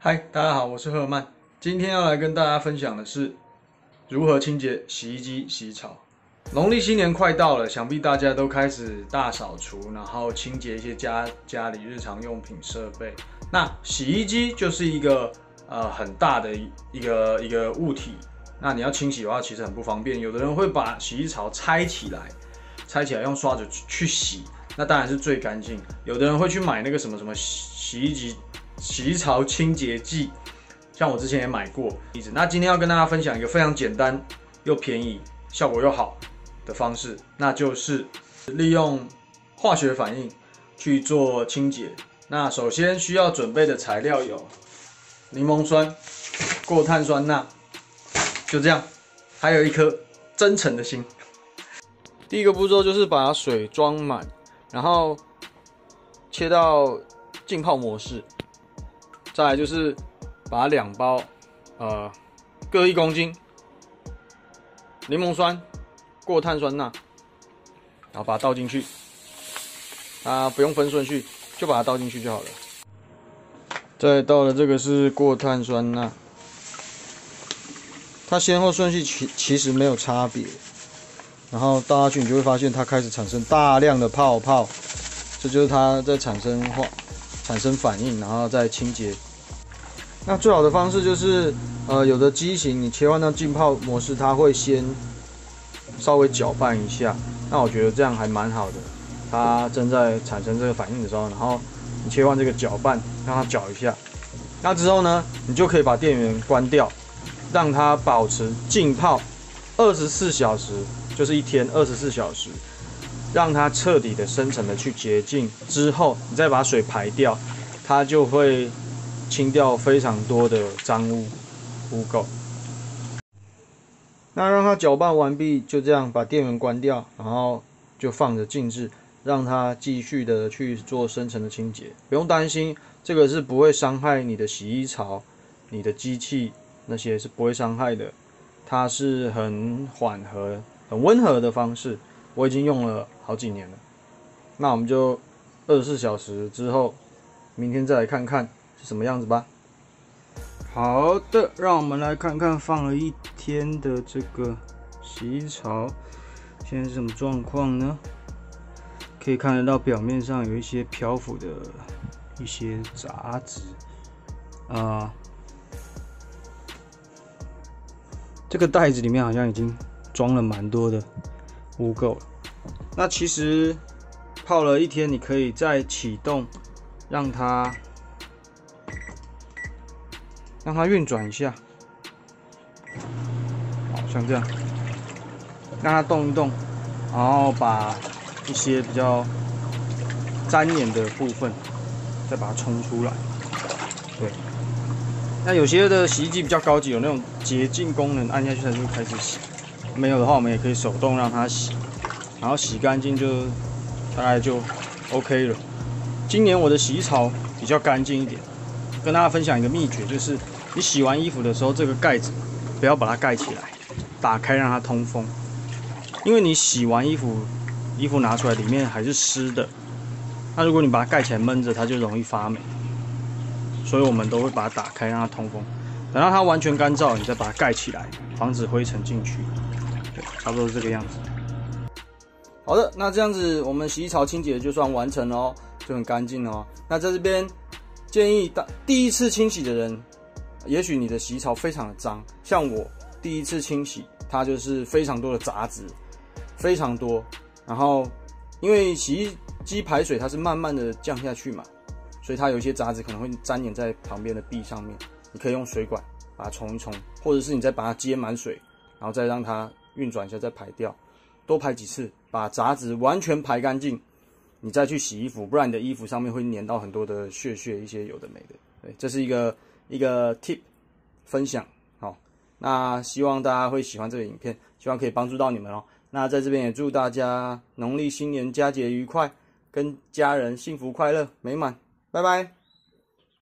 嗨，大家好，我是赫曼。今天要来跟大家分享的是如何清洁洗衣机、洗衣槽。农历新年快到了，想必大家都开始大扫除，然后清洁一些家里日常用品设备。那洗衣机就是一个很大的一个物体，那你要清洗的话，其实很不方便。有的人会把洗衣槽拆起来用刷子去洗，那当然是最干净。有的人会去买那个什么洗衣槽清洁剂，像我之前也买过。那今天要跟大家分享一个非常简单又便宜、效果又好的方式，那就是利用化学反应去做清洁。那首先需要准备的材料有柠檬酸、过碳酸钠，就这样，还有一颗真诚的心。第一个步骤就是把水装满，然后切到浸泡模式。再来就是把2包，各1公斤柠檬酸、过碳酸钠，然后把它倒进去。不用分顺序，就把它倒进去就好了。再倒的这个是过碳酸钠，它先后顺序其实没有差别。然后倒下去，你就会发现它开始产生大量的泡泡，这就是它在产生反应，然后再清洁。那最好的方式就是，有的机型你切换到浸泡模式，它会先稍微搅拌一下。那我觉得这样还蛮好的。它正在产生这个反应的时候，然后你切换这个搅拌，让它搅一下。那之后呢，你就可以把电源关掉，让它保持浸泡24小时，就是一天24小时，让它彻底的深层的去洁净之后，你再把水排掉，它就会清掉非常多的脏污垢。那让它搅拌完毕，就这样把电源关掉，然后就放着静置，让它继续的去做深层的清洁。不用担心，这个是不会伤害你的洗衣槽、你的机器，那些是不会伤害的。它是很缓和、很温和的方式，我已经用了好几年了。那我们就24小时之后，明天再来看看是什么样子吧。好的，让我们来看看放了一天的这个洗衣槽现在是什么状况呢？可以看得到表面上有一些漂浮的一些杂质这个袋子里面好像已经装了蛮多的污垢了。那其实泡了一天，你可以再启动，让它运转一下，好像这样，让它动一动，然后把一些比较粘黏的部分再把它冲出来。对，那有些的洗衣机比较高级，有那种洁净功能，按下去它就开始洗。没有的话，我们也可以手动让它洗，然后洗干净就大概就 OK 了。今年我的洗衣槽比较干净一点，跟大家分享一个秘诀，就是你洗完衣服的时候，这个盖子不要把它盖起来，打开让它通风。因为你洗完衣服拿出来里面还是湿的，那如果你把它盖起来闷着，它就容易发霉。所以我们都会把它打开让它通风，等到它完全干燥，你再把它盖起来，防止灰尘进去。对，差不多是这个样子。好的，那这样子我们洗衣槽清洁就算完成了哦，就很干净了哦。那在这边建议第一次清洗的人，也许你的洗衣槽非常的脏，像我第一次清洗，它就是非常多的杂质，非常多。然后因为洗衣机排水它是慢慢的降下去嘛，所以它有一些杂质可能会粘黏在旁边的壁上面。你可以用水管把它冲一冲，或者是你再把它接满水，然后再让它运转一下再排掉，多排几次，把杂质完全排干净，你再去洗衣服，不然你的衣服上面会粘到很多的屑一些有的没的。对，这是一个 tip 分享。好，那希望大家会喜欢这个影片，希望可以帮助到你们哦。那在这边也祝大家农历新年佳节愉快，跟家人幸福快乐美满，拜拜。